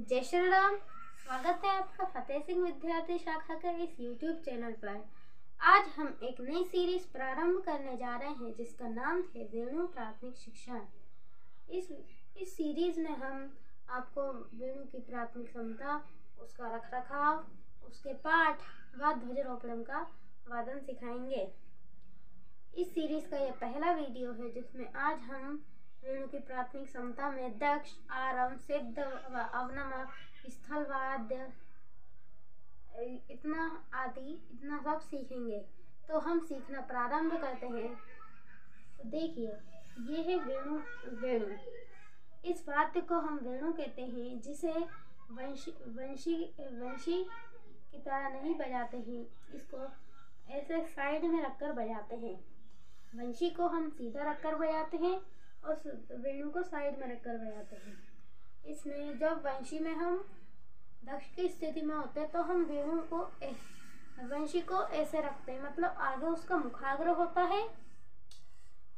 जय श्री राम। स्वागत है आपका फतेह सिंह विद्यार्थी शाखा के इस YouTube चैनल पर। आज हम एक नई सीरीज प्रारंभ करने जा रहे हैं जिसका नाम है वेणु प्राथमिक शिक्षण। इस सीरीज में हम आपको वेणु की प्राथमिक क्षमता, उसका रखरखाव, उसके पाठ व ध्वजारोपण का वादन सिखाएंगे। इस सीरीज का यह पहला वीडियो है जिसमें आज हम वेणु की प्राथमिक क्षमता में दक्ष, आरम, सिद्ध व अवनम, स्थल वाद्य इतना सब सीखेंगे। तो हम सीखना प्रारंभ करते हैं। तो देखिए, ये है वेणु। इस वाद्य को हम वेणु कहते हैं, जिसे वंशी की तरह नहीं बजाते हैं। इसको ऐसे साइड में रखकर बजाते हैं। वंशी को हम सीधा रखकर बजाते हैं और वेणु को साइड में रखकर बजाते हैं। इसमें जब वंशी में हम दक्ष की स्थिति में होते हैं तो हम वंशी को ऐसे रखते हैं, मतलब आगे उसका मुखाग्र होता है,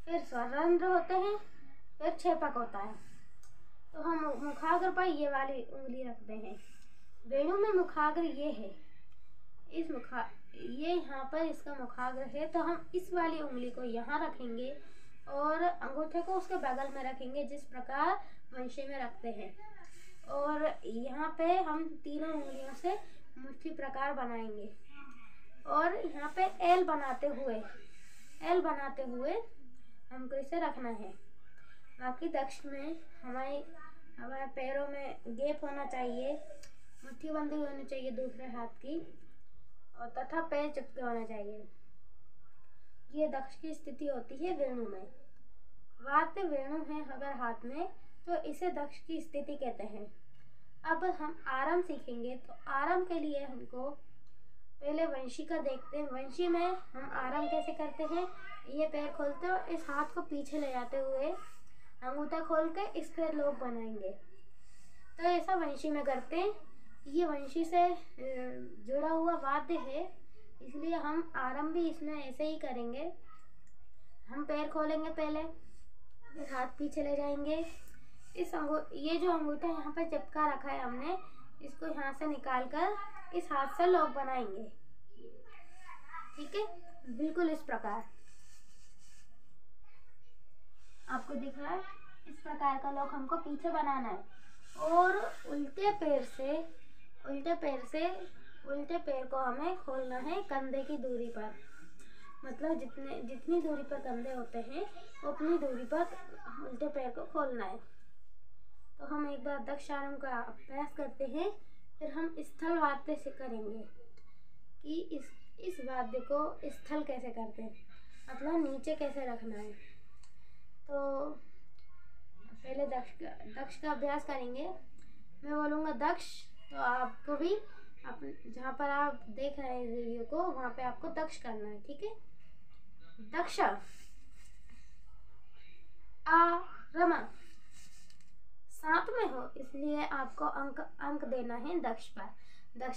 फिर स्वररंध्र होते हैं, फिर छेपक होता है। तो हम मुखाग्र पर ये वाली उंगली रखते हैं। वेणु में मुखाग्र ये है, ये यहाँ पर इसका मुखाग्र है, तो हम इस वाली उंगली को यहाँ रखेंगे और अंगूठे को उसके बगल में रखेंगे, जिस प्रकार वंशी में रखते हैं। और यहाँ पे हम तीनों उंगलियों से मुट्ठी प्रकार बनाएंगे और यहाँ पे एल बनाते हुए हमको इसे रखना है। बाकी दक्ष में हमारे पैरों में गैप होना चाहिए, मुट्ठी बंदी होनी चाहिए दूसरे हाथ की, और तथा पैर चिपके होना चाहिए। ये दक्ष की स्थिति होती है वेणु में। वाद्य वेणु है अगर हाथ में, तो इसे दक्ष की स्थिति कहते हैं। अब हम आरम सीखेंगे। तो आरम के लिए हमको पहले वंशी का देखते हैं। वंशी में हम आरम कैसे करते हैं, ये पैर खोलते हो, इस हाथ को पीछे ले जाते हुए अंगूठा खोल के इस पर लोग बनाएंगे। तो ऐसा वंशी में करते हैं। ये वंशी से जुड़ा हुआ वाद्य है, इसलिए हम आरम भी इसमें ऐसे ही करेंगे। हम पैर खोलेंगे, पहले हाथ पीछे ले जाएंगे। ये जो अंगूठा यहाँ पर चिपका रखा है हमने, इसको यहाँ से निकाल कर इस हाथ से लोग बनाएंगे। ठीक है, बिल्कुल इस प्रकार आपको दिख रहा है। इस प्रकार का लोग हमको पीछे बनाना है और उल्टे पैर को हमें खोलना है कंधे की दूरी पर। मतलब जितनी दूरी पर कंधे होते हैं उतनी दूरी पर उल्टे पैर को खोलना है। तो हम एक बार दक्ष आरम का अभ्यास करते हैं, फिर हम स्थल वाद्य से करेंगे कि इस वाद्य को स्थल कैसे करते हैं, मतलब नीचे कैसे रखना है। तो पहले दक्ष का अभ्यास करेंगे। मैं बोलूँगा दक्ष, तो आपको भी जहाँ पर आप देख रहे हैं वीडियो को, वहाँ पे आपको दक्ष करना है। ठीक है, दक्ष आरम साथ में हो, इसलिए आपको अंक देना है। दक्ष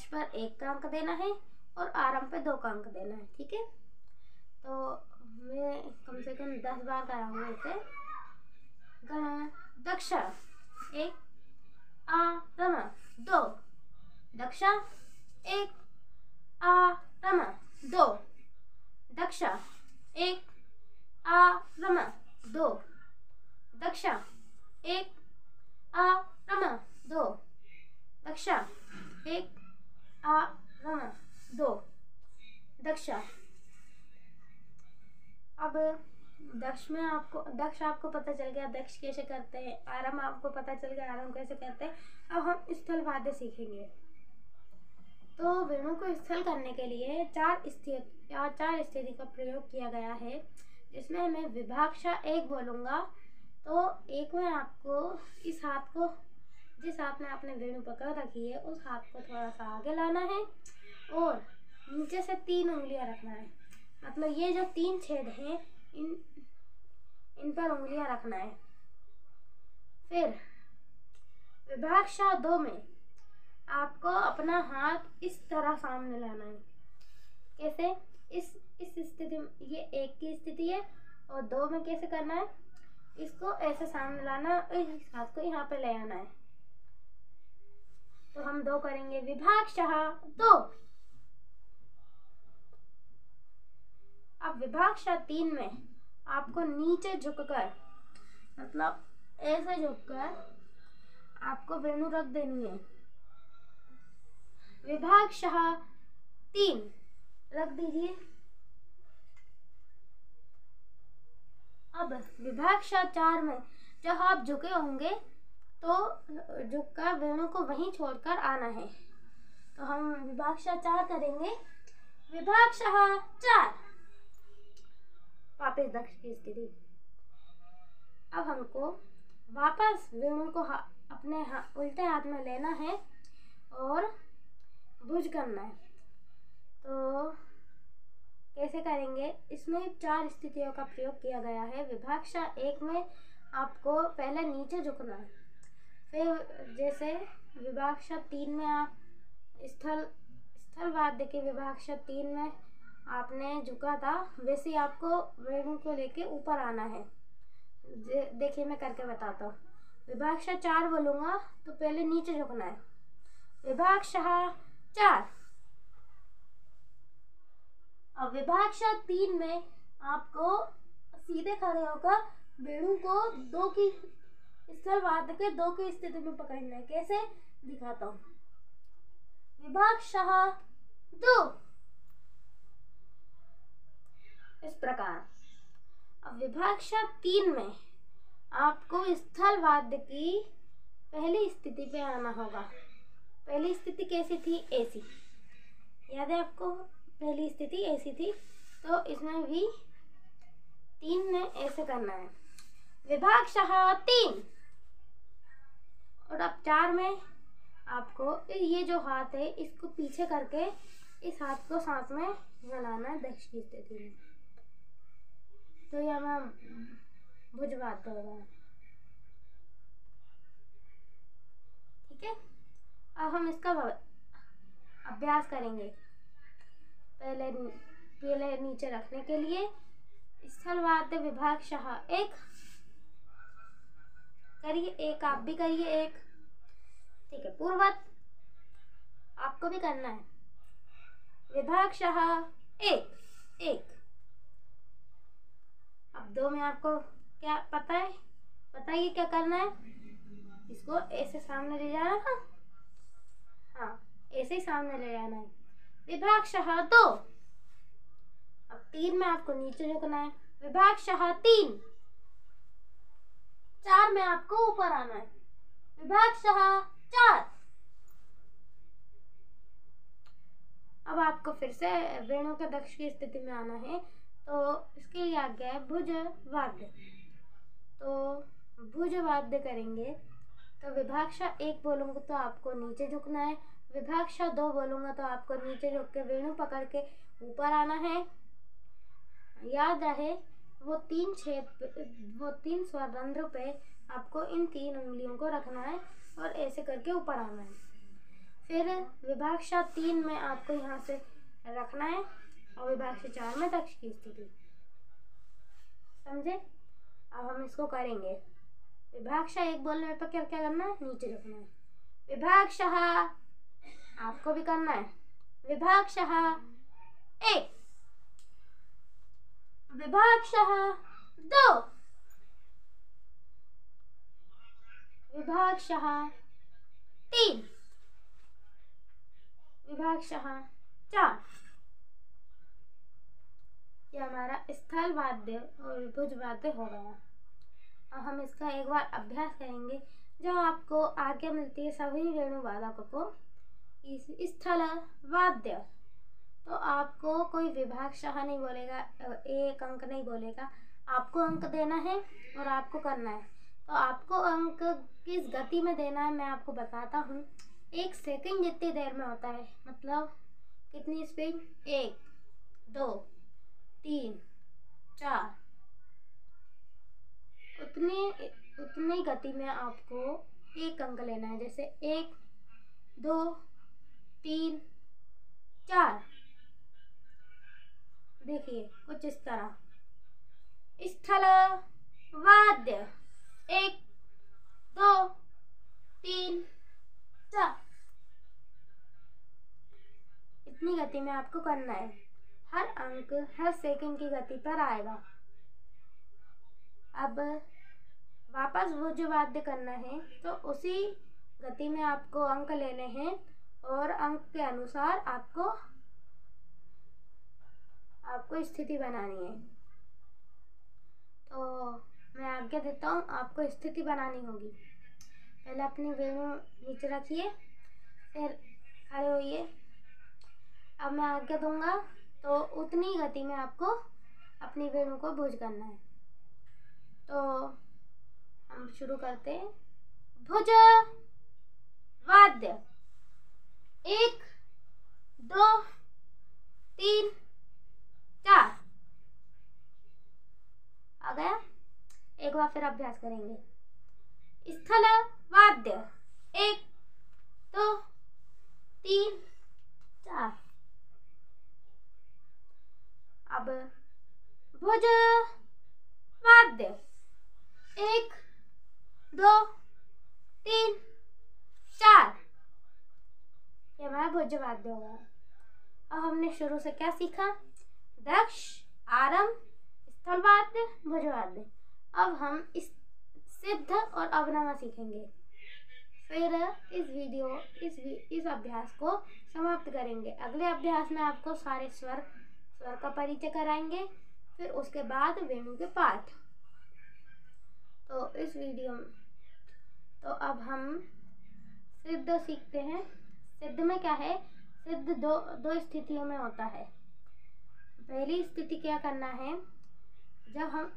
पर 1 का अंक देना है और आरम पे 2 का अंक देना है। ठीक है, तो मैं कम से कम 10 बार कराऊंगा इसे। दक्ष 1, आरम 2, दक्ष 1, आरम 2, दक्ष 1, आरम 2, दक्ष 1, आरम 2, दक्ष 1, आरम 2, दक्ष। अब दक्ष आपको पता चल गया दक्ष कैसे करते हैं, आरम आपको पता चल गया आरम कैसे करते हैं। अब हम स्थल वाद्य सीखेंगे। तो वेणु को स्थल करने के लिए 4 स्थिति का प्रयोग किया गया है, जिसमें मैं विभाक्षा 1 बोलूँगा। तो 1 में आपको इस हाथ को, जिस हाथ में आपने वेणु पकड़ रखी है, उस हाथ को थोड़ा सा आगे लाना है और नीचे से 3 उंगलियां रखना है। मतलब ये जो 3 छेद हैं, इन पर उंगलियां रखना है। फिर विभाक्षा 2 में आपको अपना हाथ इस तरह सामने लाना है। कैसे? इस स्थिति में, ये 1 की स्थिति है, और 2 में कैसे करना है, इसको ऐसे सामने लाना है, इस हाथ को यहाँ पे ले आना है। तो हम 2 करेंगे। विभागशः 2। अब विभागशः 3 में आपको नीचे झुककर, मतलब ऐसे झुककर आपको वेणु रख देनी है। विभागशः 3 रख दीजिए। अब विभागशः 4 में जब आप झुके होंगे तो झुककर वेणु को वहीं छोड़कर आना है। तो हम विभागशः 4 करेंगे। विभागशः 4। वापस दक्ष की स्थिति। अब हमको वापस वेणु को अपने उल्टे हाथ में लेना है और भुज करना है। तो कैसे करेंगे? इसमें 4 स्थितियों का प्रयोग किया गया है। विभागशः 1 में आपको पहले नीचे झुकना है, फिर जैसे विभागशः 3 में आप स्थल वाद्य के विभागशः 3 में आपने झुका था, वैसे आपको वेणु को लेके ऊपर आना है। देखिए मैं करके बताता हूँ। विभागशः 4 बोलूँगा तो पहले नीचे झुकना है। विभागशः 4। अब विभागशः 3 में आपको सीधे खड़े होकर वेणु को 2 की स्थल वाद्य के 2 की स्थिति में पकड़ना है। कैसे दिखाता हूँ। विभागशः 2 इस प्रकार। अब विभागशः 3 में आपको स्थल वाद्य की पहली स्थिति पे आना होगा। पहली स्थिति कैसी थी? ऐसी। याद है आपको? पहली स्थिति ऐसी थी, तो इसमें भी 3 में ऐसे करना है। विभागशः 3। और अब 4 में आपको ये जो हाथ है इसको पीछे करके इस हाथ को साथ में बनाना है दक्ष की स्थिति में। तो यह मैं भुजवाते होगा। ठीक है, अब हम इसका अभ्यास करेंगे। पहले नीचे रखने के लिए स्थल वाद्य विभागशः 1 करिए, 1 आप भी करिए, 1। ठीक है, पूर्ववत आपको भी करना है। विभागशः 1। अब 2 में आपको क्या पता है? बताइए क्या करना है? इसको ऐसे सामने ले जाना था। हाँ, ऐसे ही सामने ले जाना है। विभागशः 2। अब 3 में आपको नीचे झुकना है। विभागशः 3। 4 में आपको ऊपर आना है। विभागशः 4। अब आपको फिर से वेणु के दक्ष की स्थिति में आना है, तो इसके लिए आज्ञा है भुज वाद्य। तो भुज वाद्य करेंगे। तो विभागशः 1 बोलूँगा तो आपको नीचे झुकना है। विभागशः 2 बोलूँगा तो आपको नीचे झुक के वेणु पकड़ के ऊपर आना है। याद रहे वो 3 स्वर रंध्र पे आपको इन 3 उंगलियों को रखना है और ऐसे करके ऊपर आना है। फिर विभागशः 3 में आपको यहाँ से रखना है और विभागशः 4 में दक्ष की स्थिति। समझे? अब हम इसको करेंगे। विभागशः 1 बोलने पर क्या क्या करना है? नीचे रखना है। विभागशः आपको भी करना है। विभागशः 1। विभागशः 2। विभागशः 3। विभागशः 4। यह हमारा स्थल वाद्य और भुज वाद्य हो गया। अब हम इसका एक बार अभ्यास करेंगे। जब आपको आज्ञा मिलती है सभी वेणु वादकों को इस स्थल वाद्य, तो आपको कोई विभागशः नहीं बोलेगा, 1 अंक नहीं बोलेगा। आपको अंक देना है और आपको करना है। तो आपको अंक किस गति में देना है मैं आपको बताता हूँ। 1 सेकंड जितनी देर में होता है, मतलब कितनी स्पीड? 1 2 3 4, उतनी गति में आपको 1 अंक लेना है। जैसे 1 2 3 4। देखिए कुछ इस तरह। स्थल वाद्य 1 2 3 4। गति में आपको करना है। हर अंक हर सेकंड की गति पर आएगा। अब वापस वो जो वाद्य करना है तो उसी गति में आपको अंक लेने हैं और अंक के अनुसार आपको स्थिति बनानी है। तो मैं आज्ञा देता हूँ, आपको स्थिति बनानी होगी। पहले अपनी वेणु नीचे रखिए, फिर खड़े होइए। अब मैं आज्ञा दूंगा तो उतनी गति में आपको अपनी वेणु को भुज करना है। तो हम शुरू करते हैं। भुज वाद्य 1 2 3 4 आ गया। एक बार फिर अभ्यास करेंगे। स्थल वाद्य 1 2 3 4। अब भुज वाद्य 1 2 3 4। ये हमारा भुज वाद्य होगा। अब हमने शुरू से क्या सीखा? दक्ष, आरंभ, स्थल वाद्य, भुज वाद्य। अब हम इस सिद्ध और अवनमा सीखेंगे। फिर इस अभ्यास को समाप्त करेंगे। अगले अभ्यास में आपको सारे स्वर का परिचय कराएंगे, फिर उसके बाद वेणु के पाठ। तो इस वीडियो में तो अब हम सिद्ध सीखते हैं। सिद्ध में क्या है? सिद्ध दो स्थितियों में होता है। पहली स्थिति क्या करना है? जब हम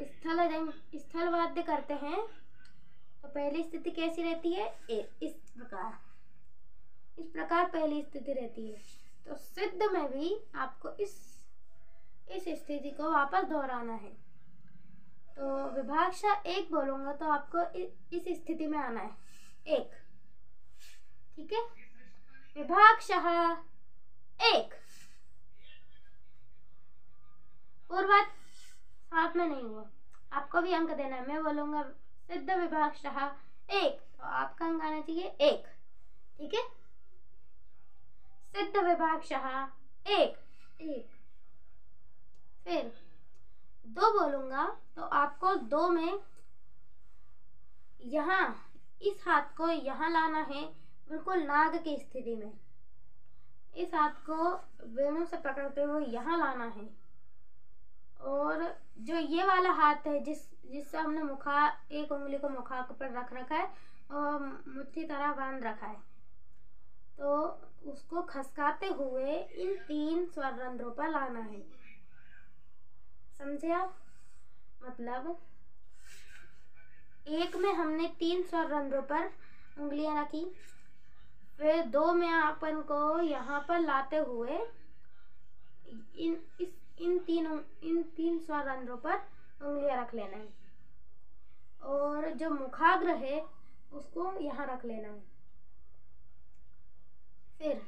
स्थल वाद्य करते हैं तो पहली स्थिति कैसी रहती है? इस प्रकार पहली स्थिति रहती है। तो सिद्ध में भी आपको इस स्थिति को वापस दोहराना है। तो विभाषा 1 बोलूंगा तो आपको इस स्थिति में आना है 1। ठीक है? विभाषा 1 पूर्ववत साथ में नहीं हुआ, आपको भी अंक देना है। मैं बोलूंगा सिद्ध विभाषा 1 तो आपका अंक आना चाहिए 1। ठीक है? सिद्ध विभाषा 1 फिर 2 बोलूंगा तो आपको 2 में यहाँ इस हाथ को यहाँ लाना है, बिल्कुल नाग की स्थिति में। इस हाथ को वेणु से पकड़ते हुए यहाँ लाना है, और जो ये वाला हाथ है जिससे हमने एक उंगली को मुखाक पर रख रखा है और मुट्ठी तरह बांध रखा है, तो उसको खसकाते हुए इन 3 स्वर रंध्रों पर लाना है। समझे आप? मतलब 1 में हमने 3 स्वर रंध्रों पर उंगलियां रखी, फिर 2 में अपन को यहाँ पर लाते हुए इन तीन स्वर रंध्रों पर उंगलियां रख लेना है, और जो मुखाग्र है उसको यहाँ रख लेना है। फिर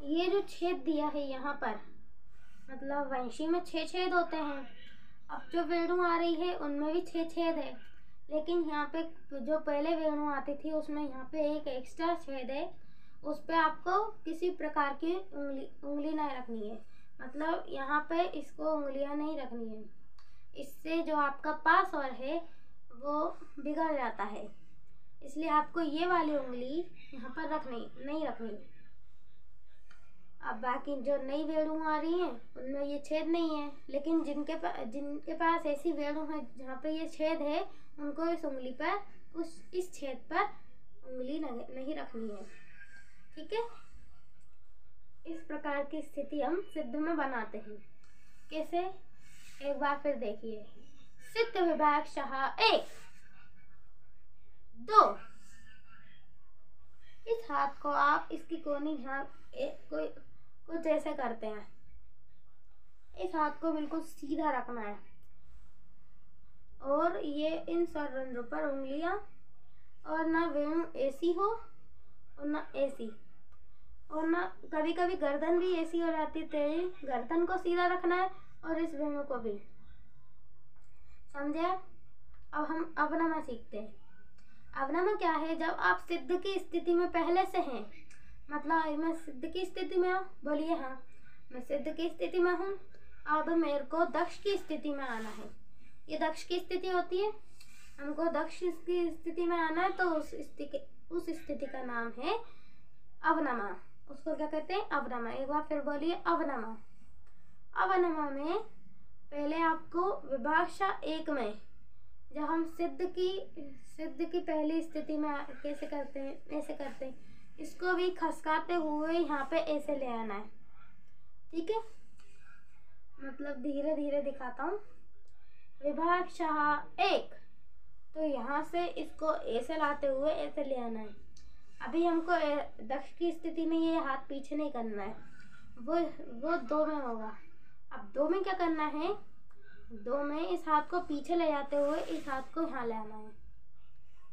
ये जो छेद दिया है यहाँ पर, मतलब वंशी में 6 छेद होते हैं। अब जो वेणु आ रही है उनमें भी 6 छेद है, लेकिन यहाँ पे जो पहले वेणु आती थी उसमें यहाँ पे एक एक्स्ट्रा छेद है। उस पे आपको किसी प्रकार की उंगली नहीं रखनी है, मतलब यहाँ पे इसको उंगलियां नहीं रखनी है। इससे जो आपका पास्वर है वो बिगड़ जाता है, इसलिए आपको ये वाली उंगली यहाँ पर नहीं रखनी। अब बाकी जो नई वेणु आ रही हैं उनमें ये छेद नहीं है, लेकिन जिनके पास ऐसी वेणु है जहाँ पे ये छेद है, उनको इस छेद पर उंगली नहीं रखनी है। ठीक है? इस प्रकार की स्थिति हम सिद्ध में बनाते हैं। कैसे? एक बार फिर देखिए। सिद्ध विभाषा 1 2। इस हाथ को आप इसकी कोनी कुछ ऐसे करते हैं। इस हाथ को बिल्कुल सीधा रखना है, और ये इन स्वर रंध्रों पर उंगलियां, और ना वेणु ऐसी हो और ना ऐसी, और ना कभी कभी गर्दन भी ऐसी हो जाती है। गर्दन को सीधा रखना है और इस वेणु को भी। समझे? अब हम अवनमा सीखते हैं। अवनमा क्या है? जब आप सिद्ध की स्थिति में पहले से हैं, मतलब मैं सिद्ध की स्थिति में हूँ, बोलिए हाँ, मैं सिद्ध की स्थिति में हूँ। अब मेरे को दक्ष की स्थिति में आना है। ये दक्ष की स्थिति होती है, हमको दक्ष की स्थिति में आना है, तो उस स्थिति का नाम है अवनमा। उसको क्या कहते हैं? अवनमा। एक बार फिर बोलिए, अवनमा। अवनमा में पहले आपको विभाषा 1 में जब हम सिद्ध की पहली स्थिति में कैसे करते हैं, ऐसे करते हैं, इसको भी खसकाते हुए यहाँ पे ऐसे ले आना है। ठीक है, मतलब धीरे धीरे दिखाता हूँ। विभाषा 1, तो यहाँ से इसको ऐसे लाते हुए ऐसे ले आना है। अभी हमको दक्ष की स्थिति में ये हाथ पीछे नहीं करना है, वो 2 में होगा। अब 2 में क्या करना है? 2 में इस हाथ को पीछे ले जाते हुए इस हाथ को यहाँ ले आना है।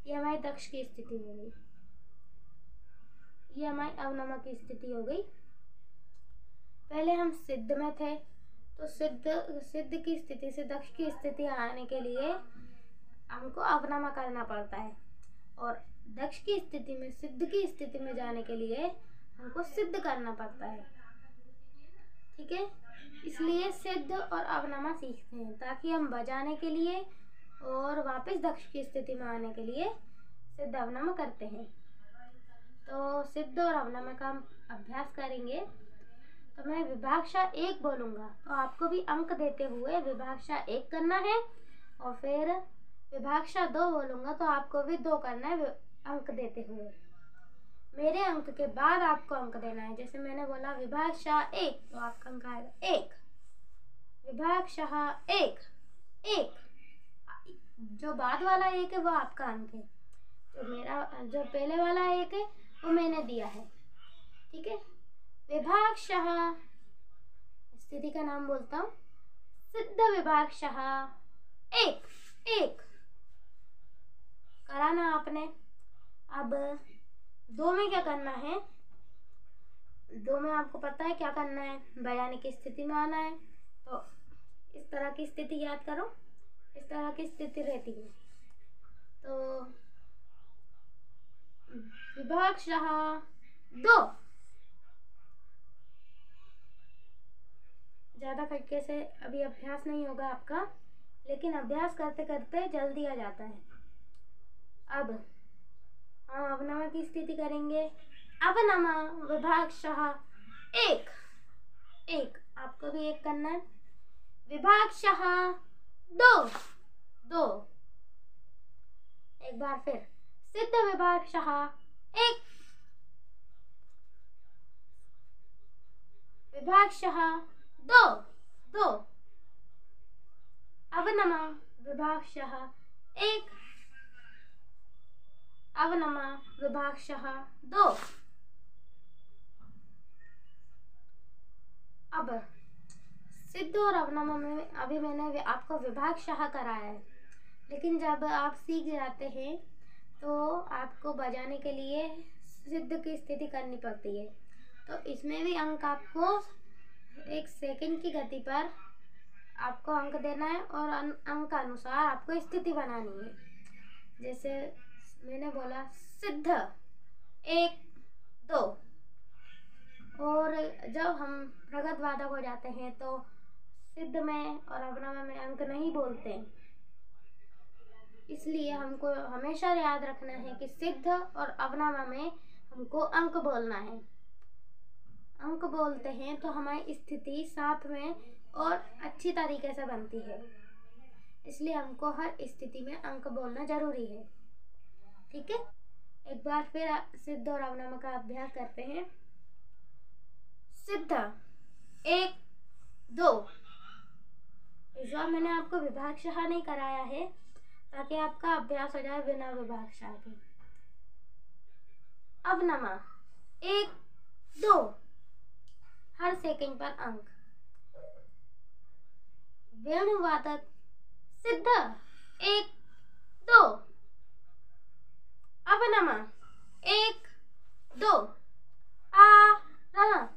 ये हमारी दक्ष की स्थिति हो गई, ये हमारी अवनमा की स्थिति हो गई। पहले हम सिद्ध में थे, तो सिद्ध की स्थिति से दक्ष की स्थिति आने के लिए हमको अवनमा करना पड़ता है, और दक्ष की स्थिति में सिद्ध की स्थिति में जाने के लिए हमको सिद्ध करना पड़ता है। ठीक है, इसलिए सिद्ध और अवनमा सीखते हैं ताकि हम बजाने के लिए और वापस दक्ष की स्थिति में आने के लिए सिद्ध अवनमा करते हैं। तो सिद्ध और अवनमा का हम अभ्यास करेंगे। तो मैं विभाषा 1 बोलूँगा, तो आपको भी अंक देते हुए विभाषा 1 करना है, और फिर विभाषा 2 बोलूँगा तो आपको भी 2 करना है अंक देते हुए। मेरे अंक के बाद आपको अंक देना है। जैसे मैंने बोला विभाषा 1, तो आपका अंक आएगा 1। विभाषा 1, 1, जो बाद वाला 1 है वो आपका अंक है। जो पहले वाला 1 है वो मैंने दिया है। ठीक है, विभाषा, स्थिति का नाम बोलता हूँ, सिद्ध विभाषा 1, 1 कराना आपने। अब 2 में क्या करना है? 2 में आपको पता है क्या करना है, बजाने की स्थिति में आना है। तो इस तरह की स्थिति याद करो, इस तरह की स्थिति रहती है। तो विभाषा 2, ज़्यादा खटके से अभी अभ्यास नहीं होगा आपका, लेकिन अभ्यास करते करते जल्दी आ जाता है। अब हम अवनमा की स्थिति करेंगे। अवनमा विभाषा 1, 1, आपको भी 1 करना है। विभाषा 2, 2, एक बार फिर सिद्ध विभाषा 1, विभाषा 2, 2, अवनमा विभाषा 1, अवनमा विभाषा 2। अब सिद्ध और अवनमा में अभी मैंने आपको विभाषा कराया है, लेकिन जब आप सीख जाते हैं तो आपको बजाने के लिए सिद्ध की स्थिति करनी पड़ती है। तो इसमें भी अंक आपको 1 सेकंड की गति पर आपको अंक देना है, और अंक अनुसार आपको स्थिति बनानी है। जैसे मैंने बोला सिद्ध 1, 2, और जब हम प्रगत वादक हो जाते हैं तो सिद्ध में और अवनमा में अंक नहीं बोलते हैं। इसलिए हमको हमेशा याद रखना है कि सिद्ध और अवनमा में हमको अंक बोलना है। अंक बोलते हैं तो हमारी स्थिति साथ में और अच्छी तरीके से बनती है। इसलिए हमको हर स्थिति में अंक बोलना जरूरी है। ठीक है, एक बार फिर सिद्ध और अवनमा का अभ्यास करते हैं। सिद्ध 1, 2, इस बार मैंने आपको विभाषा नहीं कराया है ताकि आपका अभ्यास हो जाए बिना विभाषा के। अवनमा 1, 2, हर सेकंड पर अंक। वेणुवादक सिद्ध 1, 2, अवनमा 1, 2, रमा।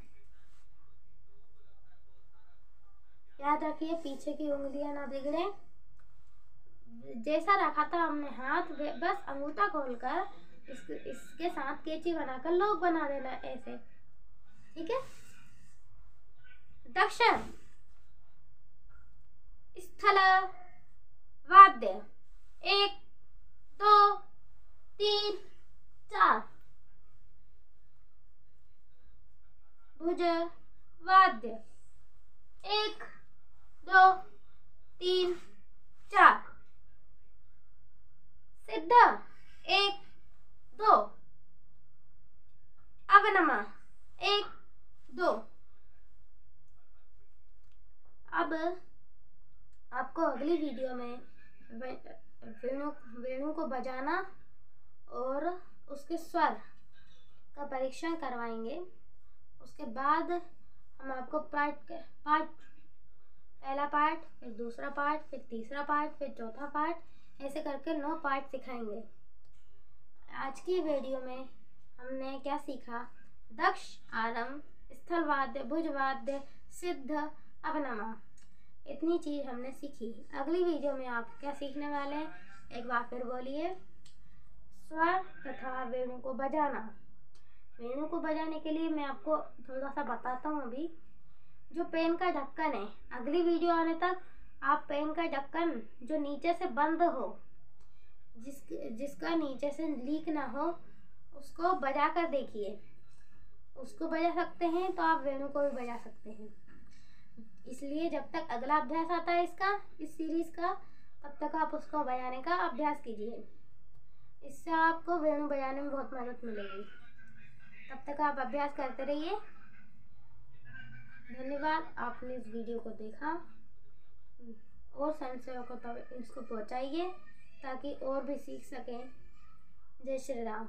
याद रखिए पीछे की उंगलियां ना बिगड़े। जैसा रखा था हमने हाथ, बस अंगूठा खोलकर इसके साथ कैंची बनाकर लोग बना देना ऐसे। ठीक है, दक्ष स्थल वाद्य 1 2 3 4। भुज वाद्य 1 2 3 4। सिद्ध 1 2। अवनमा 1 2। अब आपको अगली वीडियो में वेणु को बजाना और उसके स्वर का परीक्षण करवाएंगे। उसके बाद हम आपको पहला पार्ट, फिर दूसरा पार्ट, फिर तीसरा पार्ट, फिर चौथा पार्ट, ऐसे करके 9 पार्ट सिखाएंगे। आज की वीडियो में हमने क्या सीखा? दक्ष, आरंभ, स्थल वाद्य, भुज वाद्य, सिद्ध, अवनमा, इतनी चीज़ हमने सीखी। अगली वीडियो में आप क्या सीखने वाले हैं, एक बार फिर बोलिए। स्वर तथा वेणु को बजाना। वेणु को बजाने के लिए मैं आपको थोड़ा सा बताता हूँ। अभी जो पेन का ढक्कन है, अगली वीडियो आने तक आप पेन का ढक्कन जो नीचे से बंद हो, जिसका नीचे से लीक ना हो, उसको बजा कर देखिए। उसको बजा सकते हैं तो आप वेणु को भी बजा सकते हैं। इसलिए जब तक अगला अभ्यास आता है इस सीरीज़ का, तब तक आप उसको बजाने का अभ्यास कीजिए। इससे आपको वेणु बजाने में बहुत मदद मिलेगी। तब तक आप अभ्यास करते रहिए। धन्यवाद, आपने इस वीडियो को देखा और संशयों को तब इसको पहुंचाइए ताकि और भी सीख सकें। जय श्री राम।